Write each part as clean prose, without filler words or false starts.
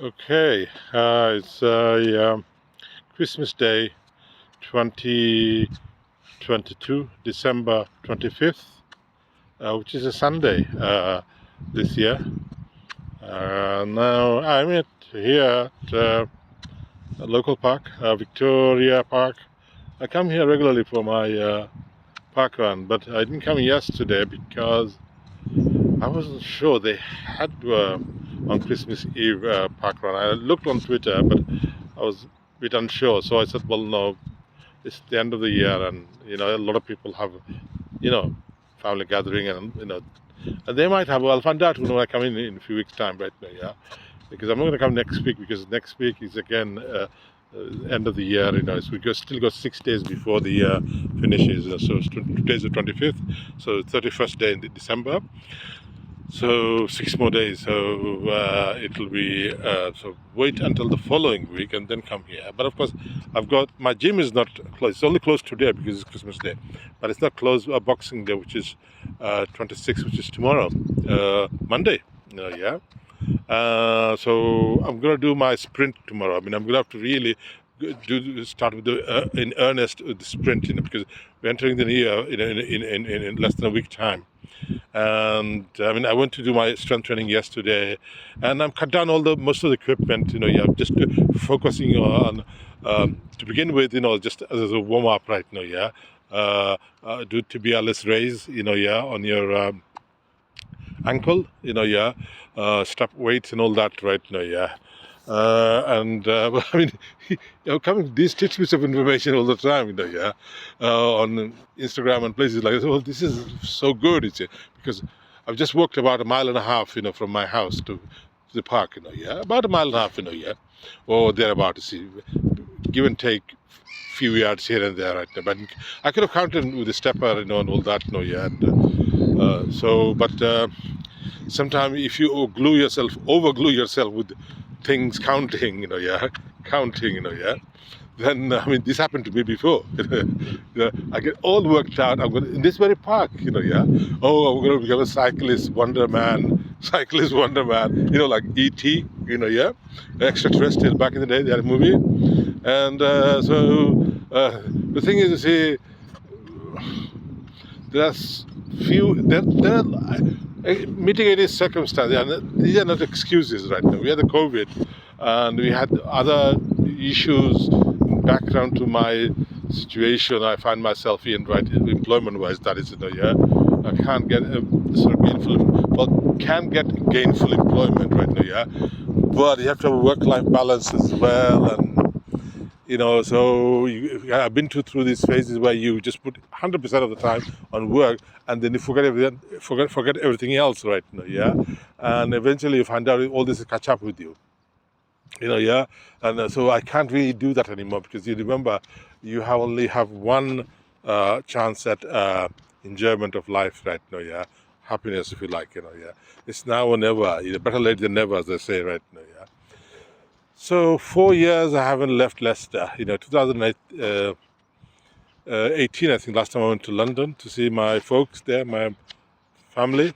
Okay, it's Christmas Day 2022, December 25th, which is a Sunday this year. Now I'm here at a local park, Victoria Park. I come here regularly for my park run, but I didn't come yesterday because I wasn't sure they had on Christmas Eve park run. I looked on Twitter, but I was a bit unsure. So I said, well, no, it's the end of the year, and a lot of people have, family gathering, and and they might have. Well, I'll find out when I come in a few weeks' time, right now, yeah, because I'm not going to come next week because next week is again. End of the year, so we still got 6 days before the year finishes. So today's the 25th, so 31st day in December. So 6 more days. So it'll be so wait until the following week and then come here. But of course, I've got my gym is not closed. It's only closed today because it's Christmas Day, but it's not closed. Boxing Day, which is 26th, which is tomorrow, Monday. Yeah. So I'm gonna do my sprint tomorrow. I mean, I'm gonna have to really start with in earnest with the sprint, because we're entering the new year in less than a week time. And I mean, I went to do my strength training yesterday, and I've cut down most of the equipment. Just focusing on to begin with, just as a warm up right now. Yeah, do tibialis raise, on your ankle, strap weights and all that right now, yeah. I mean, coming these tidbits of information all the time, yeah, on Instagram and places like this. Well, this is so good, because I've just walked about a mile and a half, from my house to the park, yeah, about a mile and a half, yeah, or thereabout, give and take few yards here and there right now. But I could have counted with the stepper, and all that, yeah. But sometimes if you overglue yourself with things counting, counting, then I mean, this happened to me before. I get all worked out. I'm going in this very park, yeah. Oh, I'm going to become a cyclist wonderman, like E.T., yeah, extraterrestrial. Back in the day, they had a movie, and the thing is, you see, there's there are mitigating circumstances, and these are not excuses right now. We had the COVID, and we had other issues background to my situation. I find myself in, right, employment-wise, that is, yeah. I can't get can get gainful employment right now, yeah. But you have to have a work-life balance as well, and so I've been through these phases where you just put 100% of the time on work, and then you forget everything else, right? Yeah, and eventually you find out all this will catch up with you. Yeah, and so I can't really do that anymore, because you remember you only have one chance at enjoyment of life, right? Yeah, happiness, if you like, yeah. It's now or never. Better late than never, as they say, right? Yeah. So 4 years I haven't left Leicester. 2018, I think, last time I went to London to see my folks there, my family,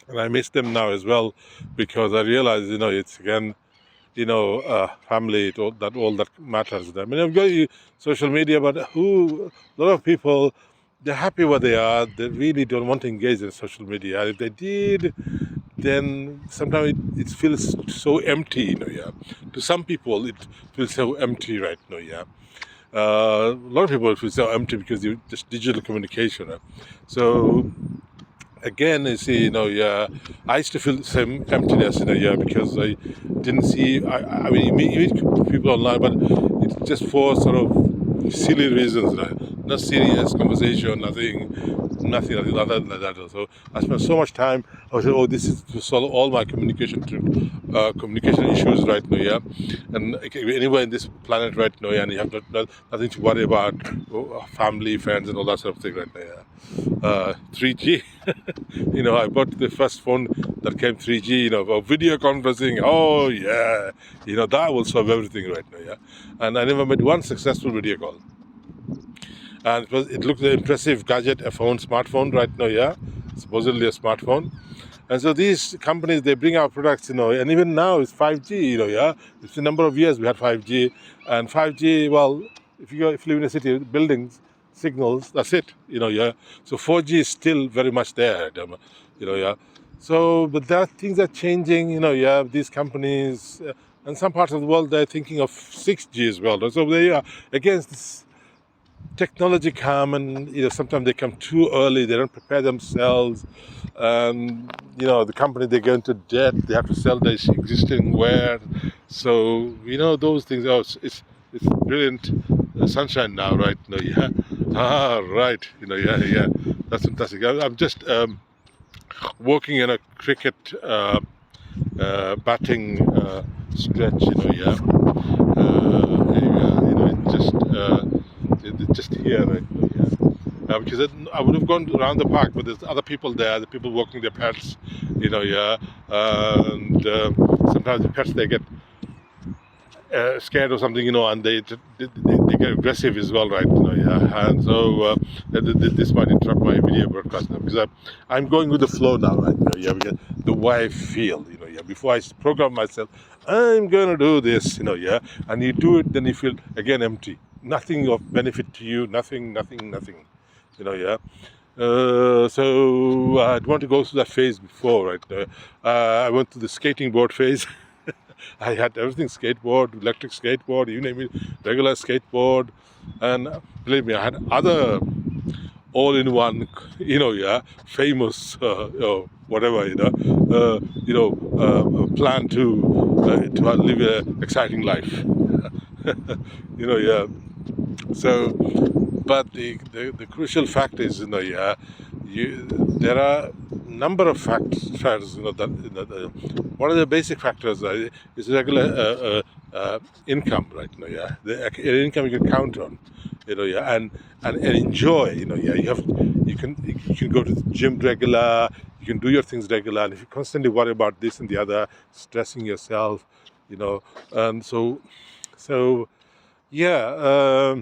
and I miss them now as well, because I realize, it's again, family, all that matters. I mean, I've got social media, but a lot of people, they're happy where they are. They really don't want to engage in social media. If they did, then sometimes it feels so empty, yeah. To some people, it feels so empty right now, yeah. A lot of people feel so empty because you just digital communication. So again, you see, yeah, I used to feel the same emptiness, yeah, because I didn't see. I mean, you meet people online, but it's just for sort of silly reasons, right? Not serious conversation, nothing other than that. So I spent so much time. I was saying, this is to solve all my communication issues right now, yeah. And anywhere in this planet right now, yeah, and you have nothing to worry about, family, friends, and all that sort of thing right now. Yeah. 3G. I bought the first phone that came 3G. For video conferencing. Oh yeah, that will solve everything right now, yeah. And I never made one successful video call. And it looked an impressive gadget, smartphone right now, yeah, supposedly a smartphone. And so these companies, they bring our products, and even now it's 5G, yeah. It's a number of years we had 5G, and 5G, well, if you live in a city, buildings, signals, that's it, yeah. So 4G is still very much there, yeah. So, but there are things are changing, yeah. These companies, and some parts of the world, they're thinking of 6G as well. So they are against this technology come, and sometimes they come too early, they don't prepare themselves, and the company, they go into debt, they have to sell their existing ware. So those things. Oh, it's brilliant, sunshine now, right? Yeah. Right, yeah, that's fantastic. I'm just working in a cricket batting stretch, yeah. It's just here, right? Yeah. Because I would have gone around the park, but there's other people there, the people walking their pets, yeah. And sometimes the pets, they get scared or something, and they get aggressive as well, right? Yeah. And so this might interrupt my video broadcast now, because I'm going with the flow now, right? Yeah, because the way I feel, yeah. Before I program myself, I'm going to do this, yeah. And you do it, then you feel again empty. Nothing of benefit to you, nothing, yeah. So I'd want to go through that phase before, right? I went through the skating board phase. I had everything: skateboard, electric skateboard, you name it, regular skateboard, and believe me, I had other all-in-one, yeah, famous, whatever, plan to live an exciting life, yeah. So, but the crucial fact is, yeah, there are number of factors, that one of the basic factors is regular income, right? Yeah, the income you can count on, yeah, and enjoy, yeah. You can go to the gym regular, you can do your things regular, and if you constantly worry about this and the other, stressing yourself, and so yeah.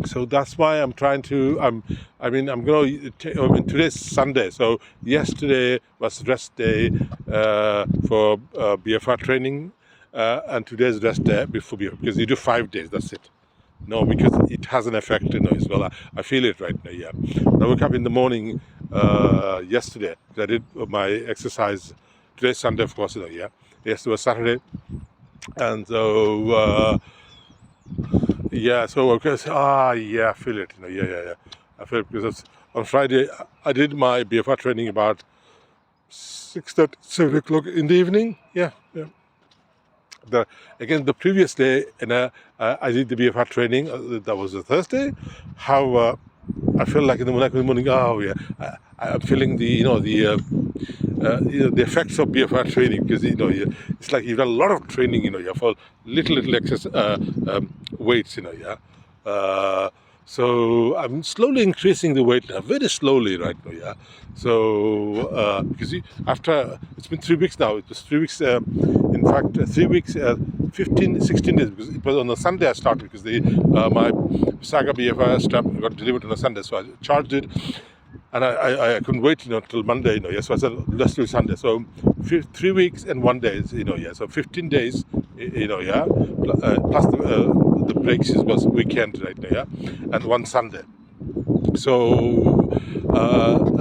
So that's why I'm trying to. I'm going to. Today's Sunday, so yesterday was rest day for BFR training, and today's rest day before BFR, because you do 5 days. That's it. No, because it has an effect, as well. I feel it right now. Yeah. I woke up in the morning yesterday. I did my exercise. Today's Sunday, of course. Yeah. Yesterday was Saturday, and so. Yeah, so okay, yeah, I feel it, yeah. I feel it because on Friday I did my BFR training about 6:30, 7 o'clock in the evening. Yeah. The previous day, I did the BFR training. That was a Thursday. How I felt like in the morning. Oh yeah, I'm feeling the effects of BFR training, because it's like you've done a lot of training, for little excess weights, yeah. So I'm slowly increasing the weight now, very slowly right now, yeah. So because after it's been 3 weeks now, it was 3 weeks. In fact, 3 weeks, 15, 16 days, because it was on a Sunday I started, because my Saga BFR strap got delivered on a Sunday, so I charged it. And I couldn't wait, till Monday, yeah. So I said, let's do Sunday. So 3 weeks and 1 day, yeah. So 15 days, yeah. Plus the breaks was weekend, right now, yeah. And one Sunday. So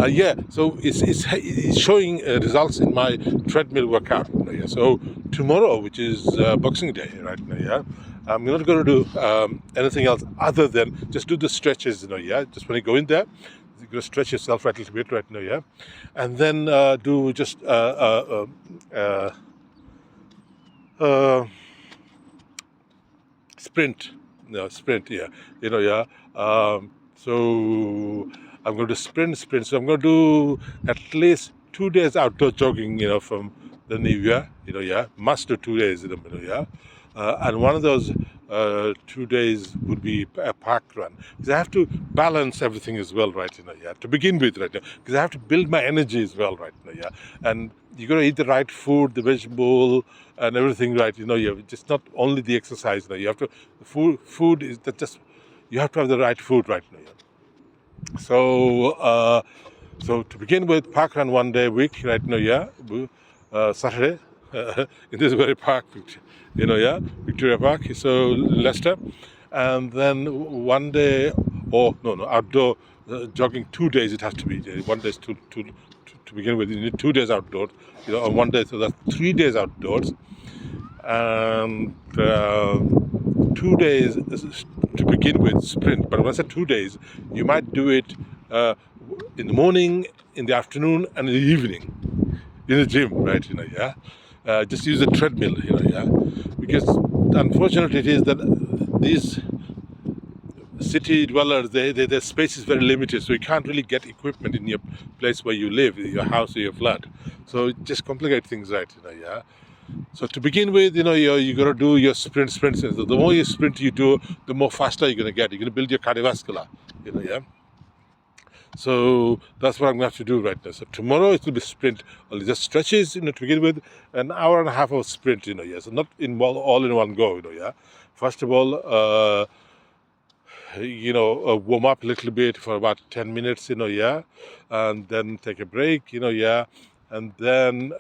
yeah. So it's showing results in my treadmill workout, yeah. So tomorrow, which is Boxing Day, right now, yeah. I'm not going to do anything else other than just do the stretches, yeah. Just when you go in there, you're going to stretch yourself right a little bit right now, yeah, and then do just sprint, yeah, yeah. So I'm going to sprint. So I'm going to do at least 2 days outdoor jogging, from the new year, yeah. Must do 2 days, yeah. And one of those 2 days would be a park run, because I have to balance everything as well, right? Yeah. To begin with, right now, because I have to build my energy as well, right now, yeah. And you got to eat the right food, the vegetable, and everything, right? You just not only the exercise. You have to. The food is that just. You have to have the right food right now. Yeah. So So to begin with, park run one day a week right now, yeah, Saturday in this very park, Victoria Park, so Leicester, and then one day, or no, outdoor jogging 2 days it has to be. One day is to begin with. You need 2 days outdoors, on one day, so that's 3 days outdoors, and 2 days to begin with sprint. But when I say 2 days, you might do it in the morning, in the afternoon, and in the evening in the gym, right? Just use a treadmill, because unfortunately it is that these city dwellers, their space is very limited, so you can't really get equipment in your place where you live, your house or your flat. So it just complicates things, right? So to begin with, you got to do your sprints. So the more you sprint you do, the more faster you're going to get. You're going to build your cardiovascular, So that's what I'm going to have to do right now. So tomorrow it will be sprint, only just stretches, to begin with, an hour and a half of sprint, So not all in one go, First of all, warm up a little bit for about 10 minutes, and then take a break, and then,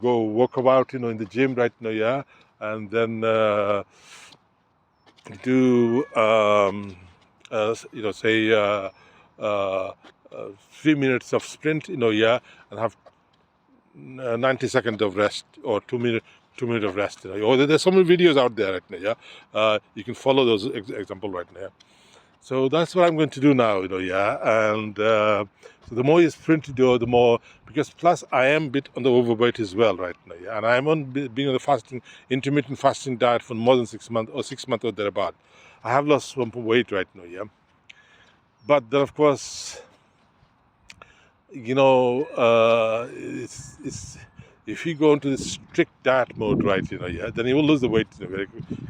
go walk about, in the gym right now, and then do, say 3 minutes of sprint, and have 90 seconds of rest, or 2 minutes of rest. Or there's so many videos out there right now. You can follow those example right now. So that's what I'm going to do now, and so the more you sprint you do, the more, because plus I am a bit on the overweight as well right now, and I'm being on the intermittent fasting diet for more than 6 months, or thereabout. I have lost some weight right now, but then of course, it's if you go into this strict diet mode, right, then you will lose the weight very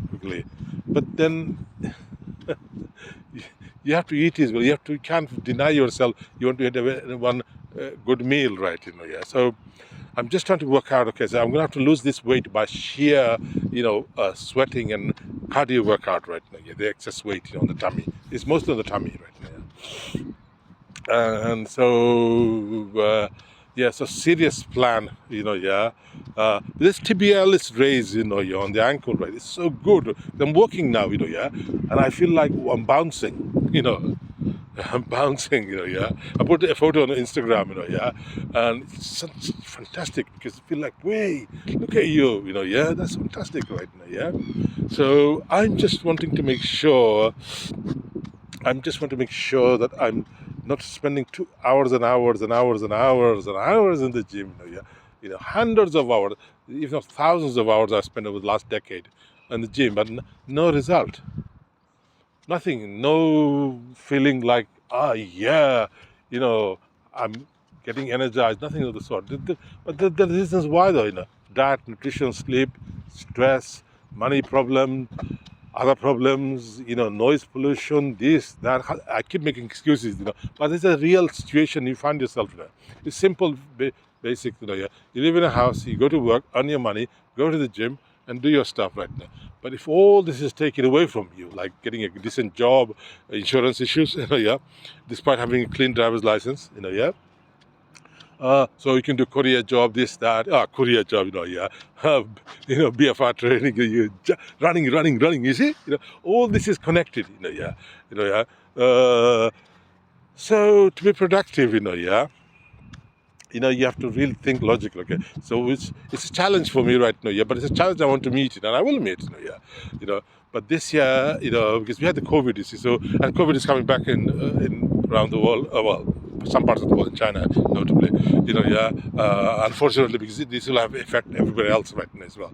quickly. But then you have to eat as well. You can't deny yourself. You want to have one good meal, right? So I'm just trying to work out. Okay, so I'm going to have to lose this weight by sheer, sweating and cardio workout right now. The excess weight, on the tummy. It's mostly on the tummy right now. And so so serious plan, this TBL is raised, on the ankle, right? It's so good. I'm walking now, and I feel like I'm bouncing, I'm bouncing, I put a photo on Instagram, and it's such fantastic, because I feel like, wait, look at you, that's fantastic right now, So I'm just wanting to make sure that I'm not spending 2 hours and hours and hours and hours and hours in the gym, hundreds of hours, if not thousands of hours I spent over the last decade in the gym, but no result. Nothing, no feeling like, I'm getting energized, nothing of the sort. But the reasons why, though, diet, nutrition, sleep, stress, money problem, other problems, noise pollution, this, that. I keep making excuses, but it's a real situation you find yourself in. It's simple, basic, You live in a house, you go to work, earn your money, go to the gym, and do your stuff right now. But if all this is taken away from you, like getting a decent job, insurance issues, despite having a clean driver's license, so you can do courier job, this, that, courier job, BFR training, running, you see? All this is connected, so to be productive, you have to really think logically, okay? So it's a challenge for me right now, but it's a challenge I want to meet, and I will meet, But this year, because we had the COVID, so, and COVID is coming back in around the world, some parts of the world, in China, notably, unfortunately, because this will have effect everywhere else right now as well.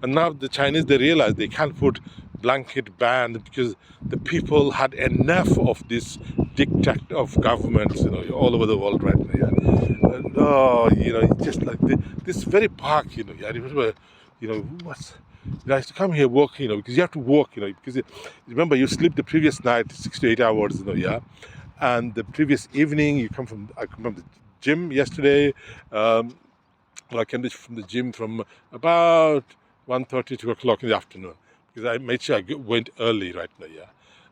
And now the Chinese, they realize they can't put blanket ban, because the people had enough of this diktat of governments, all over the world right now. And, just like this very park, I remember, I used to come here walk, because you have to walk, because remember you sleep the previous night 6 to 8 hours, and the previous evening I come from the gym yesterday. I came from the gym from about 1:30, 2 o'clock in the afternoon, because I made sure I went early right now,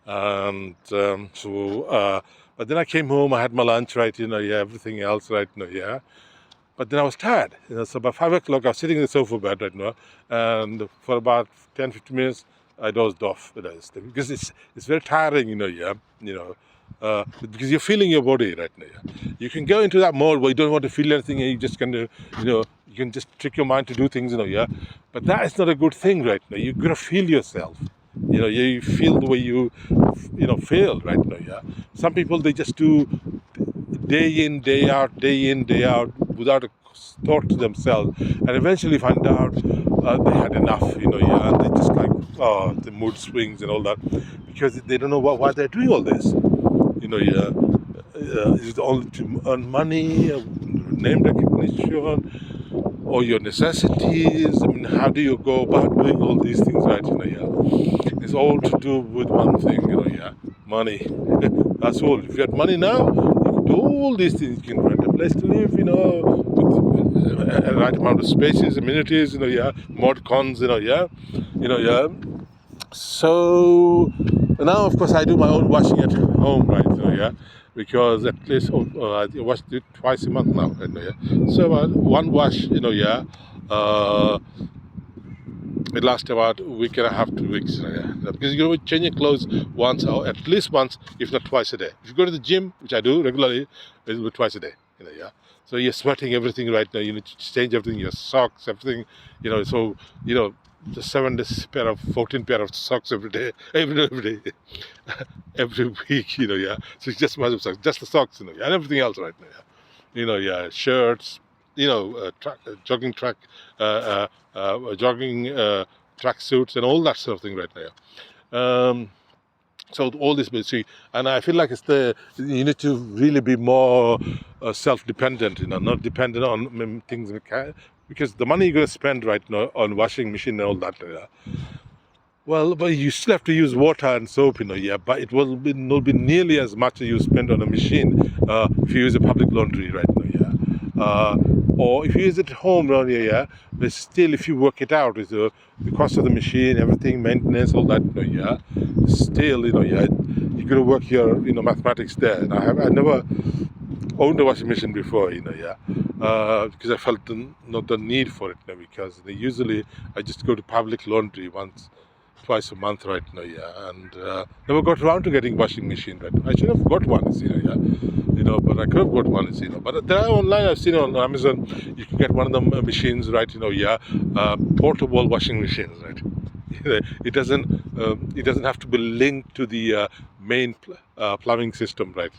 And but then I came home, I had my lunch, right, everything else, right, but then I was tired, so by 5 o'clock I was sitting in the sofa bed, right, and for about 10-15 minutes I dozed off, because it's very tiring, because you're feeling your body right now. You can go into that mode where you don't want to feel anything, and you just kind of, you can just trick your mind to do things, but that is not a good thing right now. You've got to feel yourself. You feel the way you feel right now. Some people, they just do day in, day in, day out, without a thought to themselves, and eventually find out they had enough, and they just like, the mood swings and all that, because they don't know why they're doing all this. Is it only to earn money, name recognition, or your necessities? I mean, how do you go about doing all these things, right? It's all to do with one thing, money. That's all. If you had money now, you can do all these things. You can rent a place to live, with a right amount of spaces, amenities, mod cons, So now, of course, I do my own washing at home, right? Because at least I wash it twice a month now, So one wash, uh, it lasts about a week and a half, 2 weeks, because you're changing clothes once, or at least once, if not twice a day. If you go to the gym, which I do regularly, it's twice a day, So you're sweating everything right now. You need to change everything, your socks, everything, So the 14 pair of socks every day, every day, every week, So it's just massive socks, just the socks, and everything else right now, shirts, jogging track, jogging track suits, and all that sort of thing right now. So all this, see, and I feel like you need to really be more self-dependent, not dependent on things, because the money you're going to spend right now on washing machine and all that, well, but you still have to use water and soap, but it will not be nearly as much as you spend on a machine if you use a public laundry right now, or if you use it at home around here, but still, if you work it out, with the cost of the machine, everything, maintenance, all that, still, you're going to work your, mathematics there. And I never owned a washing machine before, because I felt not the need for it, because usually I just go to public laundry twice a month right now, and never got around to getting washing machine right now. I should have got one, but I could have got one, but there are online, I've seen on Amazon, you can get one of them machines, right, portable washing machines, right. It doesn't have to be linked to the main plumbing system, right,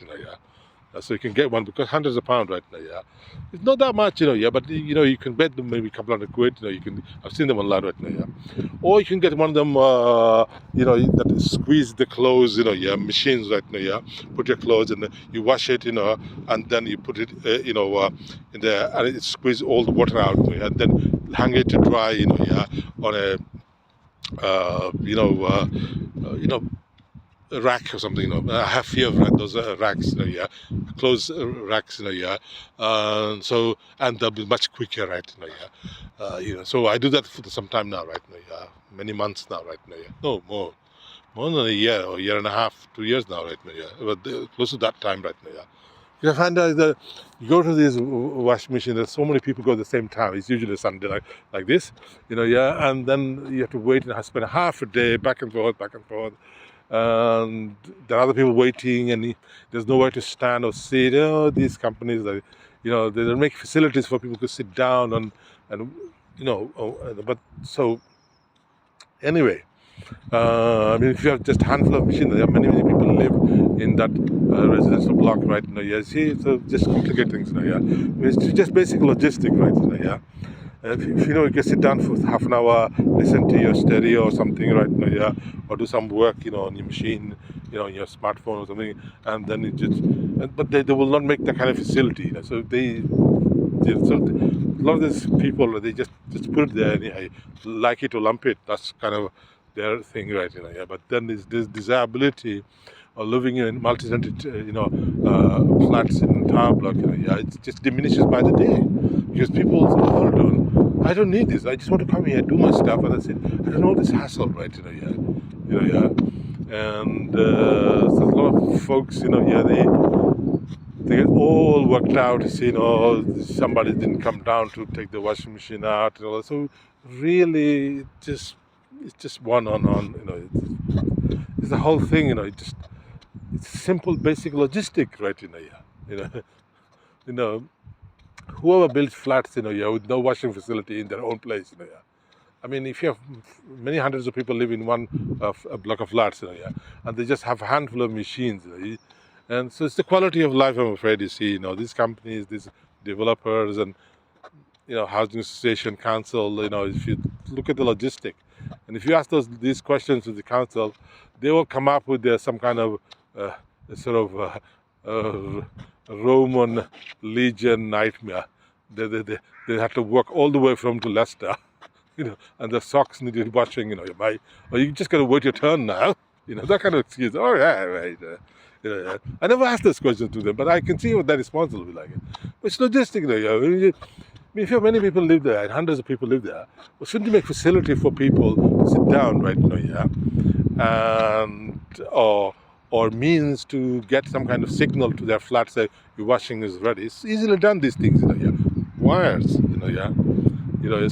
so you can get one, because hundreds of pounds right now, it's not that much, but you can bet them maybe a couple hundred quid, I've seen them online right now, or you can get one of them, that squeeze the clothes, machines right now, put your clothes and you wash it, and then you put it, in there, and it squeezes all the water out, and then hang it to dry, on a, a rack or something, I have fear of those racks, clothes racks, so, and they'll be much quicker, right, so I do that for some time now, right, many months now, right, no, more than a year or year and a half, 2 years now, right, but close to that time, right, You find out that you go to this washing machine, there's so many people go at the same time. It's usually a Sunday like this, and then you have to wait and spend half a day back and forth, and there are other people waiting, and there's nowhere to stand or sit. These companies, they don't make facilities for people to sit down and but so anyway, I mean, if you have just a handful of machines, there are many people live in that residential block right now. See, so just complicate things now. It's just basic logistic right now. If you can sit down for half an hour, listen to your stereo or something right now, or do some work, on your machine, on your smartphone or something, and then but they will not make that kind of facility, so so a lot of these people, they just put it there anyhow, like it or lump it. That's kind of their thing, right? But then there's this desirability of living in multi-tenanted, flats in tower block. It just diminishes by the day, because people say, hold on, I don't need this. I just want to come here, do my stuff, and that's it. I don't know this hassle, right? And so a lot of folks, yeah, they get all worked out. Somebody didn't come down to take the washing machine out. So really, it's just one on. It's the whole thing. It's simple, basic logistic, right? You know, you know, whoever builds flats, with no washing facility in their own place, I mean, if you have many hundreds of people live in one a block of flats, and they just have a handful of machines, and so it's the quality of life, I'm afraid, these companies, these developers, and housing association, council, if you look at the logistic, and if you ask these questions to the council, they will come up with some kind of sort of Roman legion nightmare. They have to walk all the way from to Leicester, and the socks needed washing, or you just got to wait your turn now, that kind of excuse. Oh yeah, right. I never asked this question to them, but I can see what their response will be like. But it's logistic, I mean, if you have many people live there, and hundreds of people live there, well, shouldn't you make facility for people to sit down, right? And or means to get some kind of signal to their flat, say your washing is ready. It's easily done. These things, wires,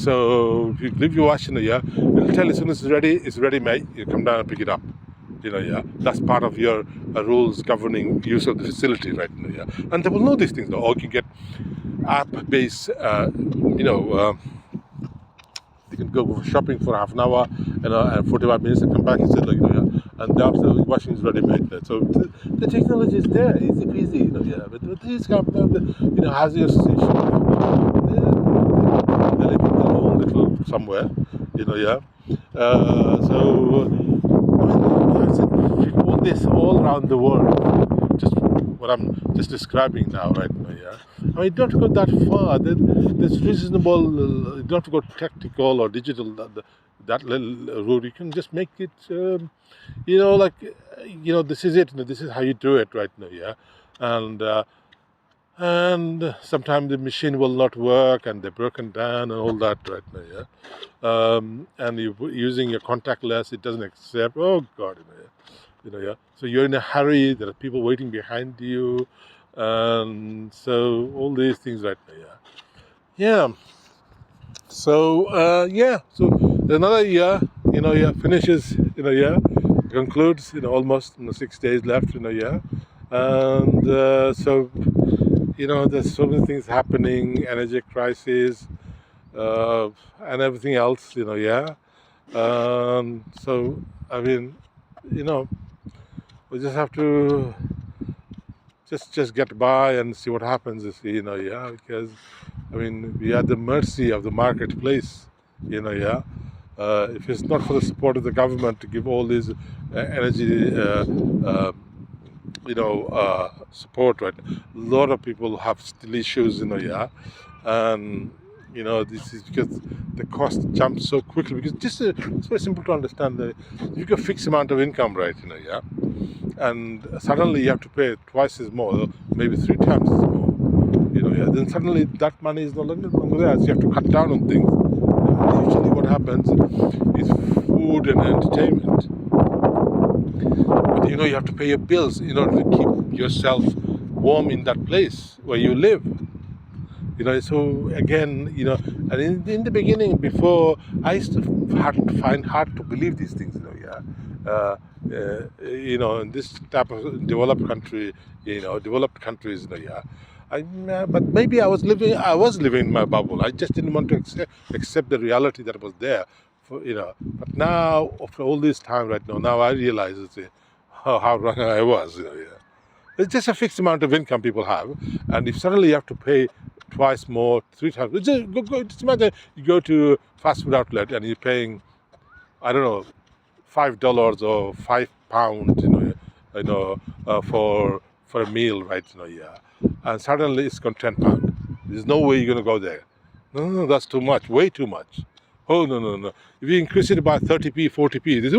So if you leave your wash, it'll tell you as soon as it's ready, mate. You come down and pick it up. That's part of your rules governing use of the facility, right? And they will know these things, or you can get app-based, they can go shopping for half an hour, and 45 minutes and come back and say, and after the washing is ready made. So the technology is there, easy peasy, But these companies, housing association, they live in their own little somewhere, So I mean, all this all around the world, just what I'm just describing now, right? I mean, you don't have to go that far. There's reasonable. You don't have to go technical or digital. That little route, you can just make it. This is it. This is how you do it, right? And sometimes the machine will not work, and they're broken down, and all that, right? And you're using your contactless, it doesn't accept. Oh God, So you're in a hurry. There are people waiting behind you. And so all these things right now, So so another year, finishes in a year, concludes, almost 6 days left in a year, and so there's so many things happening, energy crisis, and everything else, so I mean, we just have to. Just get by and see what happens, because, I mean, we are at the mercy of the marketplace, If it's not for the support of the government to give all these energy, support, right? A lot of people have still issues, and, this is because the cost jumps so quickly, because it's very simple to understand that you get a fixed amount of income, right, and suddenly you have to pay twice as more, maybe 3 times as more, then suddenly that money is no longer there, so you have to cut down on things. And usually what happens is food and entertainment. But you have to pay your bills in order to keep yourself warm in that place where you live. So again, and in the beginning, before, I used to find hard to believe these things, in this type of developed country, developed countries, but maybe I was living in my bubble. I just didn't want to accept the reality that was there, But now, after all this time, right now I realize how wrong I was, It's just a fixed amount of income people have, and if suddenly you have to pay twice more, 3 times, just imagine you go to fast food outlet and you're paying, I don't know, $5 or £5, for a meal, right? And suddenly it's got £10. There's no way you're going to go there. No, that's too much, way too much. Oh no. If you increase it by 30p, 40p, this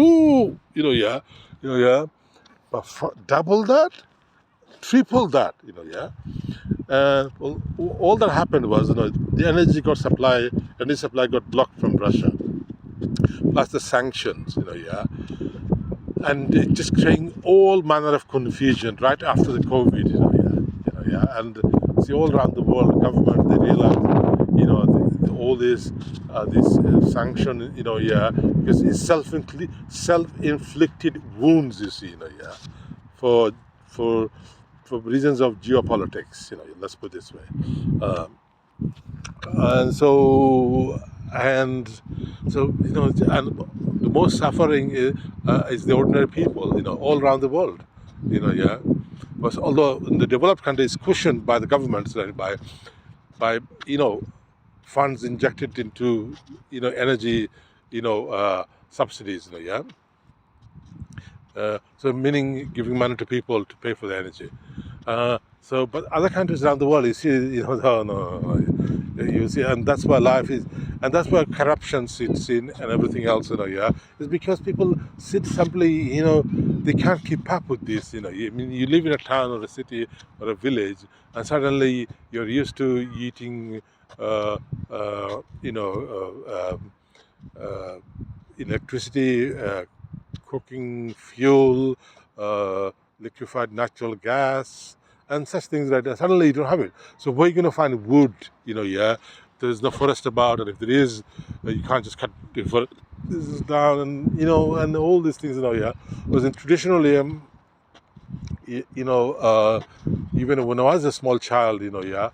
but double that, triple that, Well, all that happened was, the energy supply got blocked from Russia, plus the sanctions, and it just creating all manner of confusion right after the COVID, and see all around the world, government they realize, all this sanction, because it's self-inflicted wounds, you see, for for for reasons of geopolitics, let's put it this way. Um, and so and the most suffering is the ordinary people, all around the world, yeah. But although in the developed countries cushioned by the governments, right, by funds injected into energy, subsidies, yeah. So meaning giving money to people to pay for the energy. But other countries around the world, you see, no, you see, and that's where life is, and that's where corruption sits in, and everything else, yeah, is because people sit simply, they can't keep up with this, I mean, you live in a town or a city or a village, and suddenly you're used to eating, electricity, cooking fuel, liquefied natural gas, and such things like that. Suddenly you don't have it. So where are you going to find wood? Yeah, there's no forest about, and if there is, you can't just cut the forest down, and and all these things, yeah. Because traditionally, even when I was a small child, yeah,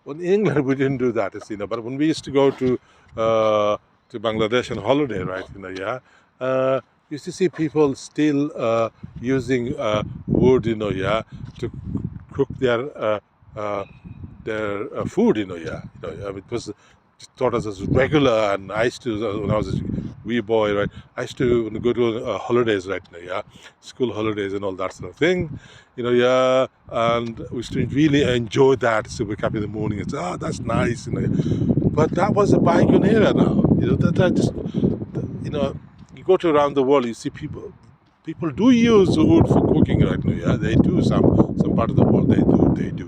in England we didn't do that, but when we used to go to Bangladesh on holiday, right, yeah, used to see people still using wood, yeah, to cook their food, yeah. It was taught us as regular, and I used to, when I was a wee boy, right, I used to go to holidays, right, yeah, school holidays and all that sort of thing, yeah, and we used to really enjoy that. So wake up in the morning and say, oh, that's nice, but that was a bygone era now, that just, you go to around the world, you see people do use wood for cooking right now, yeah, they do, some part of the world, they do,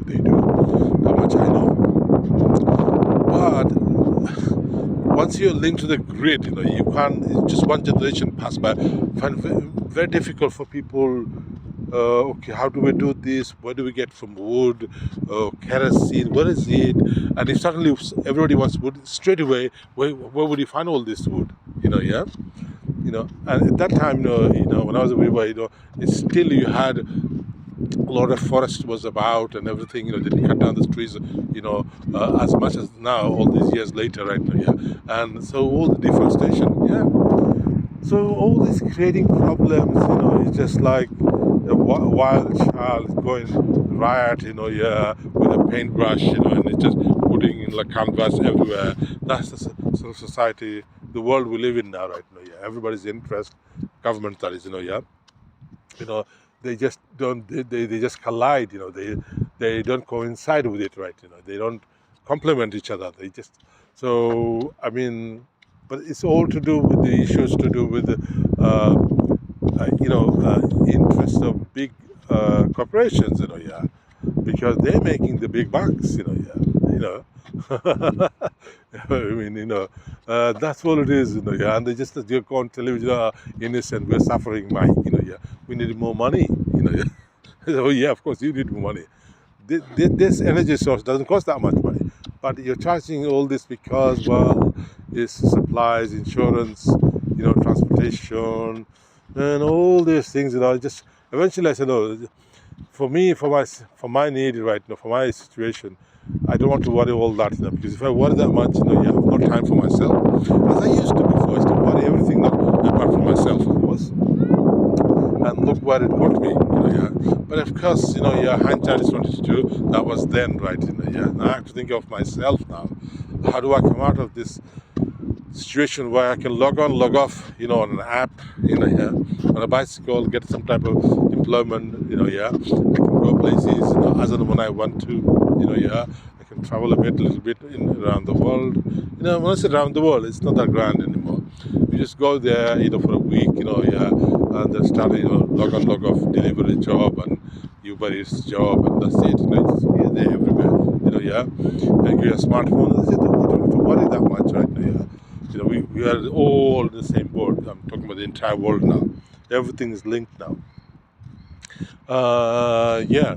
how much I know. But once you're linked to the grid, you can't, just one generation pass by, find very difficult for people, okay, how do we do this, where do we get from wood, kerosene, where is it, and if suddenly everybody wants wood, straight away, where would you find all this wood, yeah? And at that time, when I was a wee boy, it's still, you had a lot of forest was about and everything, they didn't cut down the trees, as much as now, all these years later, right now, yeah. And so all the deforestation, yeah. So all this creating problems, it's just like a wild child going riot, yeah, with a paintbrush, and it's just putting in like canvas everywhere. That's the sort of society, the world we live in now, right now, yeah. Everybody's interest, government that is, yeah. They just don't, they just collide, they don't coincide with it, right, they don't complement each other, they just, so, I mean, but it's all to do with the issues to do with the, interests of big corporations, yeah, because they're making the big bucks, yeah, I mean, that's what it is, yeah, and they just go on television, innocent, we're suffering, yeah, we need more money, yeah. Oh yeah, of course you need more money. This energy source doesn't cost that much money, but you're charging all this because, well, it's supplies, insurance, transportation, and all these things, just eventually I said, no, for me, for my need right now, for my situation, I don't want to worry all that, because if I worry that much, you have no time for myself. As I used to before, I used to worry everything apart from myself, of course. And look where it got me, yeah. But of course, hindsight is 2022. That was then, right, yeah. Now I have to think of myself now. How do I come out of this situation where I can log on, log off, on an app, yeah, on a bicycle, get some type of employment, yeah. I can go places, as and when I want to, yeah. I can travel a little bit around the world. When I say around the world, it's not that grand anymore. You just go there, for a week, yeah, and then start, log on, log off, delivery job and Uber Eats job, and that's it. It's there everywhere, yeah. And you have a smartphone, that's it. You don't have to worry that much right now, yeah. We are all in the same boat. I'm talking about the entire world now. everything is linked now. Yeah.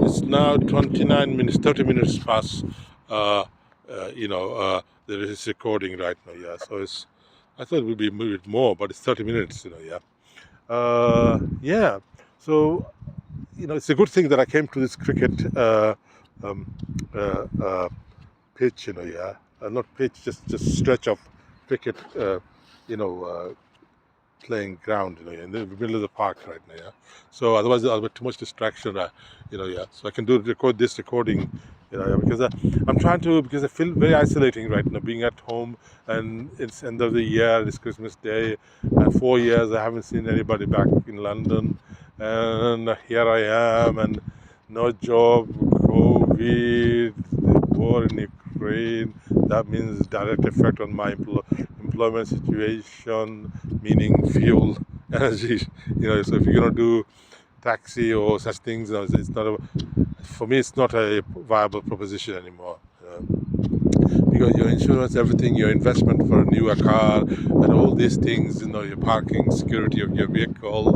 It's now 29 minutes, 30 minutes past. Uh, there is recording right now. Yeah. So it's. I thought it would be a bit more, but it's 30 minutes. Yeah. Yeah. So it's a good thing that I came to this cricket um, uh, uh, pitch. Yeah. Not pitch, just stretch of cricket. You know. Playing ground, in the middle of the park right now. Yeah. So otherwise, there'll be too much distraction. Yeah. So I can record this recording. Yeah, because I'm trying to, because I feel very isolating right now, being at home, and it's end of the year, it's Christmas Day, and 4 years I haven't seen anybody back in London, and here I am, and no job, COVID, the war in Ukraine. That means direct effect on my employment situation, meaning fuel, energy. So if you're gonna do taxi or such things, it's not for me. It's not a viable proposition anymore. Because your insurance, everything, your investment for a newer car, and all these things, your parking, security of your vehicle,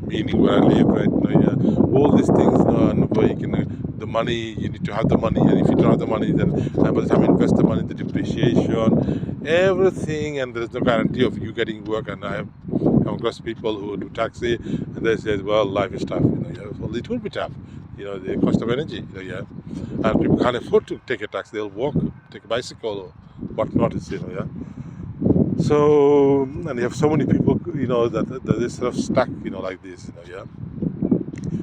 meaning where I live right now, yeah, all these things, and where you can, the money, you need to have the money, and if you don't have the money, then by the time you invest the money, the depreciation, everything, and there's no guarantee of you getting work. And I have come across people who do taxi, and they say, well, life is tough, yeah, well, it will be tough, the cost of energy, yeah. And people can't afford to take a taxi, they'll walk, take a bicycle or whatnot, yeah. So, and you have so many people, that they're sort of stuck, like this, yeah.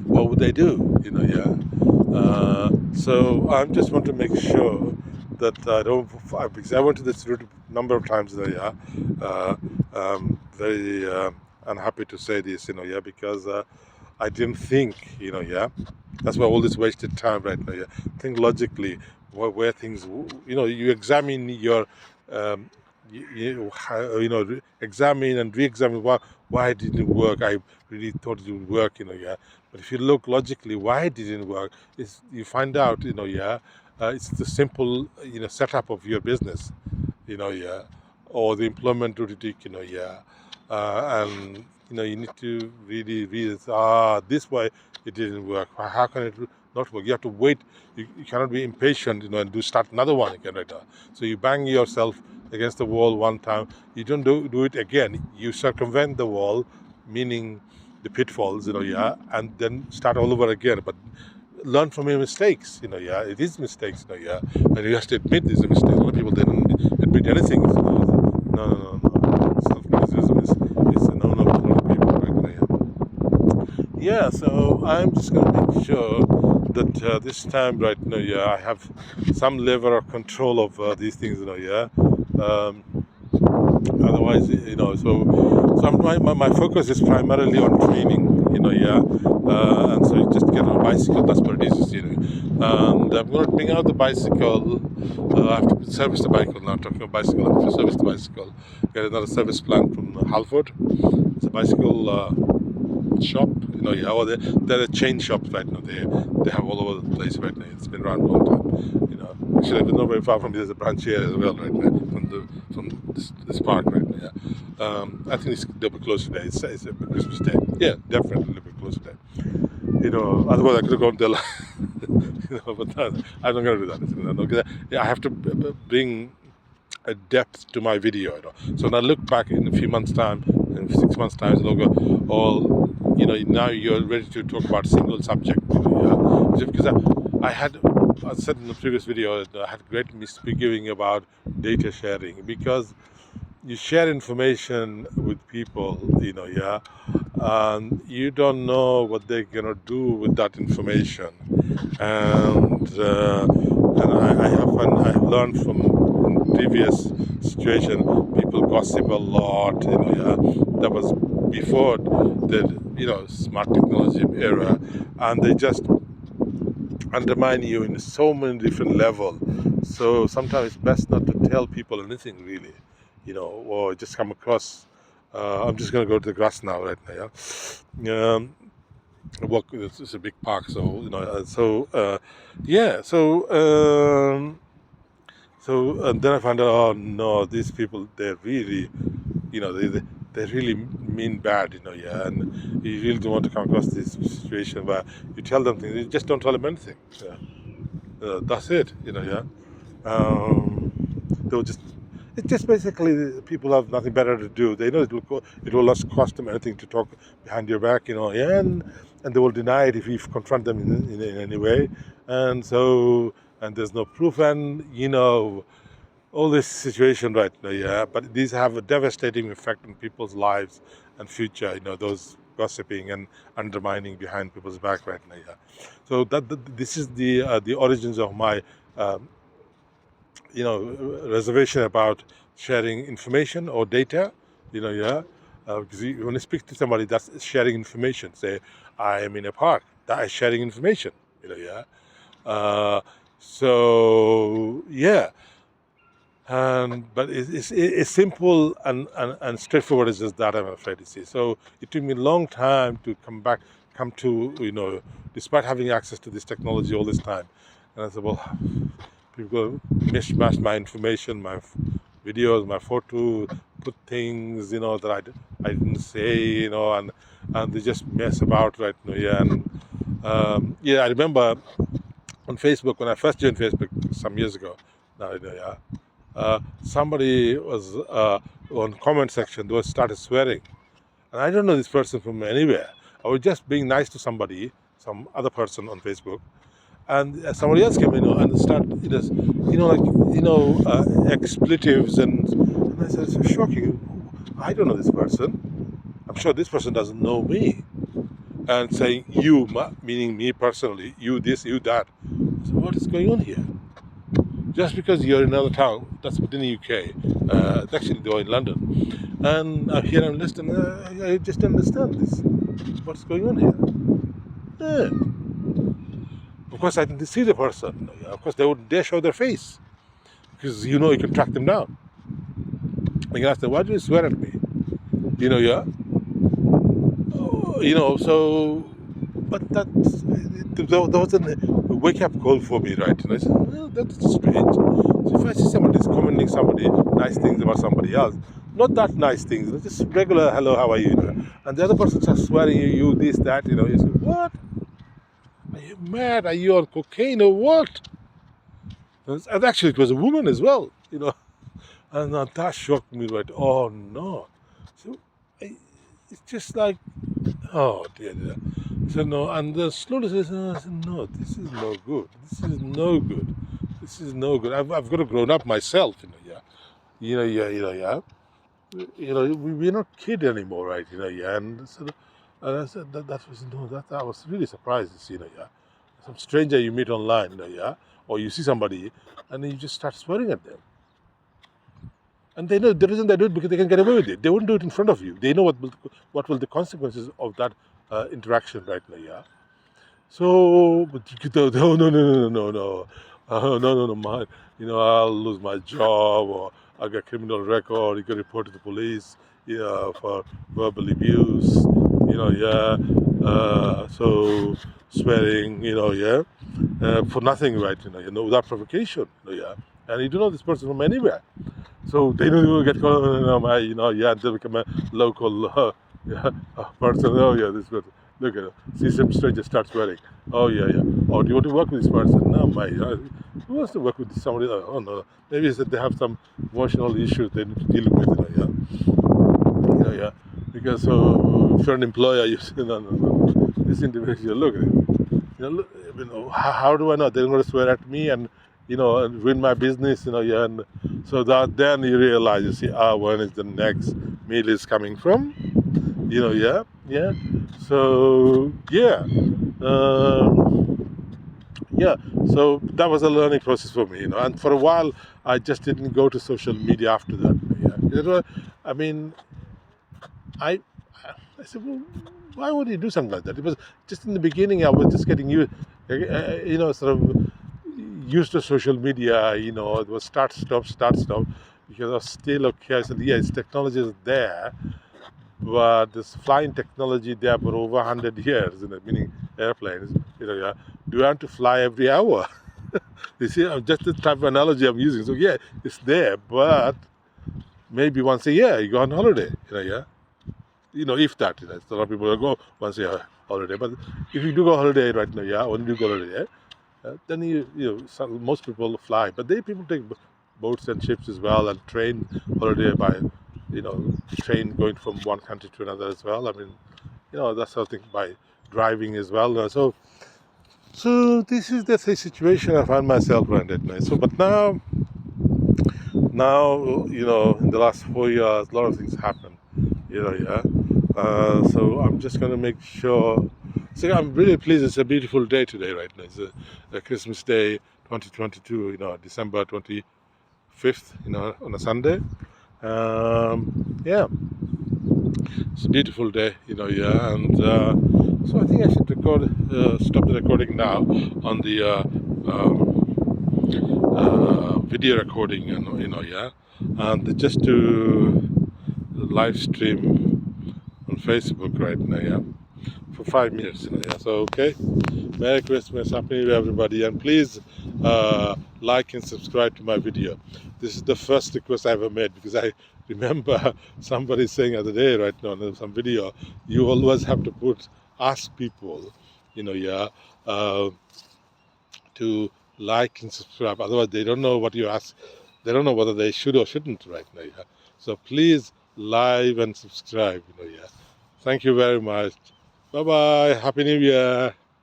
What would they do, yeah. So I just want to make sure that I don't, because I went to this route a number of times, yeah. Very unhappy to say this, yeah, because I didn't think, yeah. That's why all this wasted time right now. Yeah, think logically where things. You examine your, examine and re-examine why it didn't work. I really thought it would work. Yeah. But if you look logically, why it didn't work, is you find out. Yeah. It's the simple, setup of your business. Yeah, or the employment duty. Yeah, and you need to really read this way it didn't work. How can it not work? You have to wait. You cannot be impatient, and start another one again right now. So you bang yourself against the wall one time. You don't do it again. You circumvent the wall, meaning the pitfalls, yeah, and then start all over again. But learn from your mistakes, yeah. It is mistakes, yeah, and you have to admit these are mistakes. A lot of people, they don't admit anything. No. Self-criticism is a no-no for a lot of people right now. Yeah, so I'm just going to make sure that this time right now, yeah, I have some level of control of these things, yeah. Otherwise, my focus is primarily on training, yeah. And so you just get on a bicycle, that's what it is, And I'm going to bring out the bicycle. I have to service the bicycle now. Talking about bicycle, I have to service the bicycle. Get another service plan from Halford. It's a bicycle shop, yeah. Or they're a chain shop right now. They have all over the place right now. It's been around a long time, Actually, it's not very far from me. There's a branch here as well right now from this park right now. Yeah. I think it's a little bit close today. It's a Christmas day. Yeah, definitely a little bit close today. Otherwise I could have gone there. But I'm not going to do that. I have to bring a depth to my video. So when I look back in a few months' time, in 6 months' time, it'll go all. Now you're ready to talk about a single subject. Yeah? Because I said in the previous video that I had great misgiving about data sharing, because you share information with people, yeah, and you don't know what they're gonna do with that information. And I have learned from previous situation, people gossip a lot, yeah. That was before the smart technology era, and they just undermine you in so many different levels. So sometimes it's best not to tell people anything really, or just come across. I'm just going to go to the grass now, right now. Yeah. Walk. It's a big park, so So and then I found out, oh no, these people, they're really, they really mean bad, yeah. And you really don't want to come across this situation where you tell them things, you just don't tell them anything. Yeah. That's it, yeah. Um, they will just, it's just basically people have nothing better to do. They know it will not cost them anything to talk behind your back, yeah, and they will deny it if you confront them in any way. And so, and there's no proof, and all this situation right now, yeah. But these have a devastating effect on people's lives and future. Those gossiping and undermining behind people's back right now, yeah. So this is the origins of my um, reservation about sharing information or data. Yeah. Because when you speak to somebody, that's sharing information. Say, I am in a park. That is sharing information. Yeah. Uh, so yeah. But it's simple and straightforward as just that, I'm afraid to say. So it took me a long time to come to, despite having access to this technology all this time. And I said, well, people mishmash my information, my videos, my photo, put things, that I didn't say, and they just mess about right now, yeah. And yeah, I remember on Facebook, when I first joined Facebook some years ago, now, yeah. Somebody was on comment section, they started swearing, and I don't know this person from anywhere. I was just being nice to somebody, some other person on Facebook, and somebody else came in and started, expletives, and I said, it's shocking. I don't know this person. I'm sure this person doesn't know me, and saying you, meaning me personally, you this, you that. So what is going on here? Just because you're in another town, that's within the UK. Actually, they were in London, and here in Leicester. I just don't understand this. What's going on here? Yeah. Of course, I didn't see the person. Of course, they wouldn't dare show their face because you can track them down. You can ask them, "Why do you swear at me?" Yeah. So, but that was a wake-up call for me, right? And I said, well, that's strange. So if I see somebody's commenting nice things about somebody else, not that nice things, just regular hello, how are you? And the other person starts swearing you this, that, you say, what? Are you mad? Are you on cocaine or what? And actually, it was a woman as well, and that shocked me, right? Oh no. So it's just like, oh dear, dear. So no, and slowly I said, no, this is no good. This is no good. This is no good. I've got to grow up myself, yeah. Yeah. We're not kids anymore, right? Yeah. And so, and I said that I was really surprised to see, yeah. Some stranger you meet online, yeah, or you see somebody, and then you just start swearing at them. And they know the reason they do it because they can get away with it. They wouldn't do it in front of you. They know what will the consequences of that interaction right now, yeah. So, but no, no, no, no, no, no, no, my, I'll lose my job, or I'll get criminal record. You can report to the police, for verbal abuse, yeah. So swearing, yeah, for nothing, right? Without provocation, yeah. And you don't know this person from anywhere. So they don't even get caught, yeah, they become a local yeah, person. Oh, yeah, this person. Look at it. See some stranger starts swearing. Oh, yeah, yeah. Oh, do you want to work with this person? No, who wants to work with somebody else? Oh, no. Maybe it's that they have some emotional issues they need to deal with, yeah. Yeah. Because if you're an employer, you say, no. This individual, look at it. Look, how do I know? They're going to swear at me and and ruin my business, yeah. And so that then you realize, you see, when is the next meal is coming from, yeah, yeah. So yeah, yeah. So that was a learning process for me, And for a while, I just didn't go to social media after that. Yeah, I mean, I said, well, why would you do something like that? It was just in the beginning. I was just getting used, sort of used to social media, it was start, stop, because I was still okay. I said, yes, technology is there, but this flying technology there for over 100 years, meaning airplanes, yeah. Do you want to fly every hour? You see, just the type of analogy I'm using. So yeah, it's there, but maybe once a year you go on holiday. Yeah. If that, a lot of people will go once a year holiday. But if you do go holiday right now, yeah, when you go holiday, then most people fly. But people take boats and ships as well, and train holiday by, train going from one country to another as well. I mean, that's something by driving as well. So this is the situation I find myself right now. So, but now, in the last 4 years, a lot of things happen. Yeah. So I'm just going to make sure. So I'm really pleased. It's a beautiful day today, right now. It's a Christmas Day, 2022. December 25th. On a Sunday. Yeah, it's a beautiful day. Yeah, and so I think I should stop the recording now on the video recording, and yeah, and just to live stream on Facebook right now, yeah, for 5 minutes, yeah. So okay, Merry Christmas, Happy New Year, everybody, and please like and subscribe to my video. This is the first request I ever made, because I remember somebody saying the other day, right now, in some video, you always have to ask people, yeah, to like and subscribe. Otherwise, they don't know what you ask. They don't know whether they should or shouldn't right now. Yeah? So please like and subscribe. Yeah. Thank you very much. Bye bye. Happy New Year.